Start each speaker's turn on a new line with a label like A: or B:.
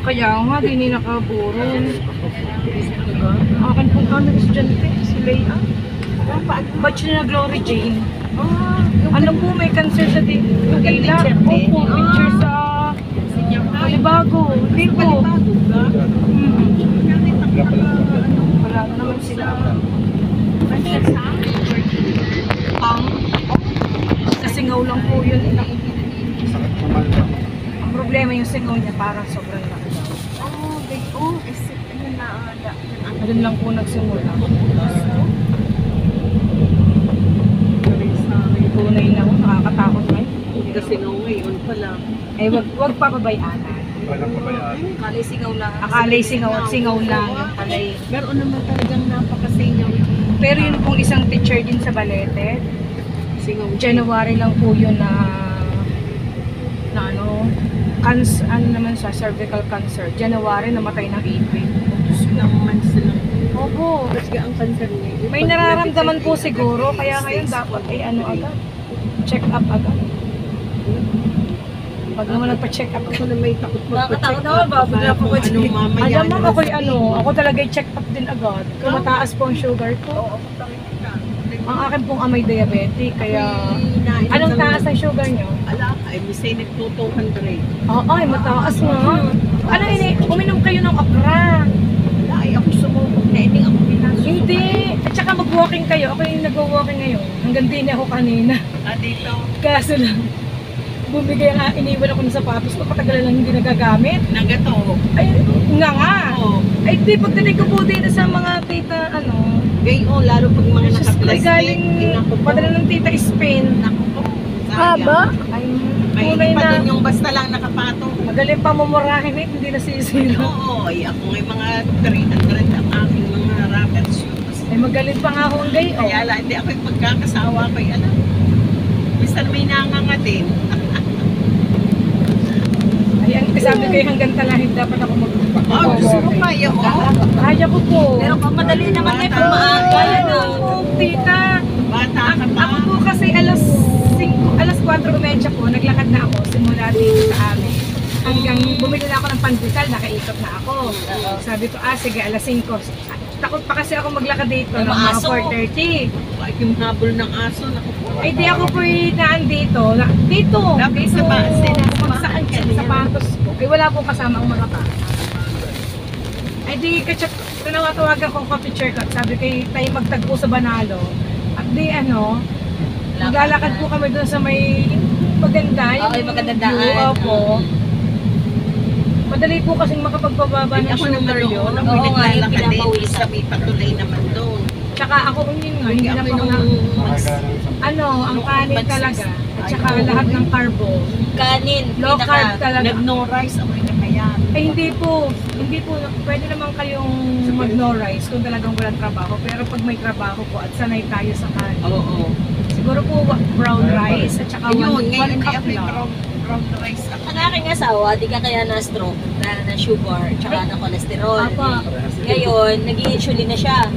A: Kaya nga, hindi nakaburol. Akin pong kami estudyante, si Leia. Batch na Glory Jane. Ano po, may cancer sa dila. Opo, picture sa Palibago. Hindi po. Wala na naman sila. Sa singaw lang po yun. Ang problema yung singaw niya, parang sobrang laki daw. Doon lang po nagsimula. Tunay na, nakakatakot ngayon.
B: Kasi ngayon pala.
A: Eh, wag papabayaan.
C: Walang pabayaan.
B: Akala'y singaw lang.
A: Akala'y singaw at singaw lang. Akala'y.
B: Meron naman talagang napakasingaw.
A: Pero yun pong isang teacher din sa Balete.
B: Singaw.
A: January lang po yun na ano, ano naman siya, cervical cancer. January, namatay ng April.
B: Ilang months lang.
A: Opo.
B: Kasi ang cancer niya.
A: May nararamdaman po siguro, kaya ngayon dapat ay ano agad. Check up agad. Pag naman nagpa-check up
B: Ako na may takot magpa-check
A: naman, babagla po ko.
B: Ano mamaya.
A: Alam mo, ako talaga check up din agad. Kung mataas po ang sugar ko. Ang akin pong amay diabetic, kaya... Anong taas ang sugar nyo?
B: Ala, ay misay nagto 200.
A: Oo, ay mataas nga. Ano ini? Uminom kayo ng okra.
B: Ala, ay ako sumubok na hindi ako pinasok.
A: Hindi. At saka mag-walking kayo. Ako yung nag-walking ngayon. Hanggang din ako kanina.
B: Dito.
A: Kaso lang, bumigay nga, iniwan ako ng sapatos ko. Patagalan lang hindi nagagamit.
B: Nagato.
A: Ay, nga.
B: Oo.
A: Ay, di, pagdating ko po din sa mga tita,
B: Gayon, lalo pag mga naka-plastic.
A: galing, padala ng tita Spain.
B: Naku po. Sayang.
A: Ay,
B: May
A: tunay
B: pa
A: na.
B: din yung basta lang nakapatong.
A: Magaling pa mumurahin eh, hindi nasisira.
B: Oo, ay ako may mga 300 ang aking mga racket shoes.
A: Ay, magaling pa nga ako ang gayon.
B: Kaya ala, hindi ako yung pagkakasawa ko, alam. Minsan may nanganga din.
A: Ay, ang sabi kayo hanggang talahid dapat ako
B: Gusto ko kaya,
A: Kaya ko po.
B: Pero kung madali naman eh, pag maaga.
A: Kaya na po, tita.
B: Bata ka pa.
A: Ako po kasi alas 4:30 po, naglakad na ako simula dito sa amin. Hanggang bumili na ako ng pandesal, nakaikot na ako. Sabi ko, sige, alas 5. Takot pa kasi ako maglakad dito ng mga 4:30.
B: Ay, yung habol ng aso, naku po.
A: Ay, di ako po nandito. Dito.
B: Dapat
A: Dito.
B: sa base,
A: Bumagsak ang sapatos ko. Ay, wala po kasama ang mga bata. Ay, di, tinawagan ko coffee chair ko. Sabi kay tayo magtagpo sa Banalo. At di, maglalakad po kami doon sa may maganda.
B: Okay, magandang daan.
A: view. Opo. Madali po kasing makapagbababa ng
B: Ako naman
A: sugar yun.
B: noon, ako'y naglalakad din sa may patuloy naman doon.
A: Tsaka ako yun nga, hindi na po na, ang kanin talaga. At saka lahat ng carbo.
B: Kanin,
A: Low carb talaga.
B: Nag-no rice, ako'y nakayan.
A: Ay hindi po, pwede naman kayong mag-no rice kung talagang walang trabaho. Pero pag may trabaho po at sanay tayo sa kanin.
B: Oo.
A: Siguro po brown rice at saka
B: Ayun, ngayon
A: one
B: hindi
A: cup
B: ako yung
A: lang.
B: brown rice.
D: Ang aking asawa, di ka kaya na stroke, na sugar, tsaka na cholesterol.
A: Apa.
D: Ngayon, nag-i-insulin na siya.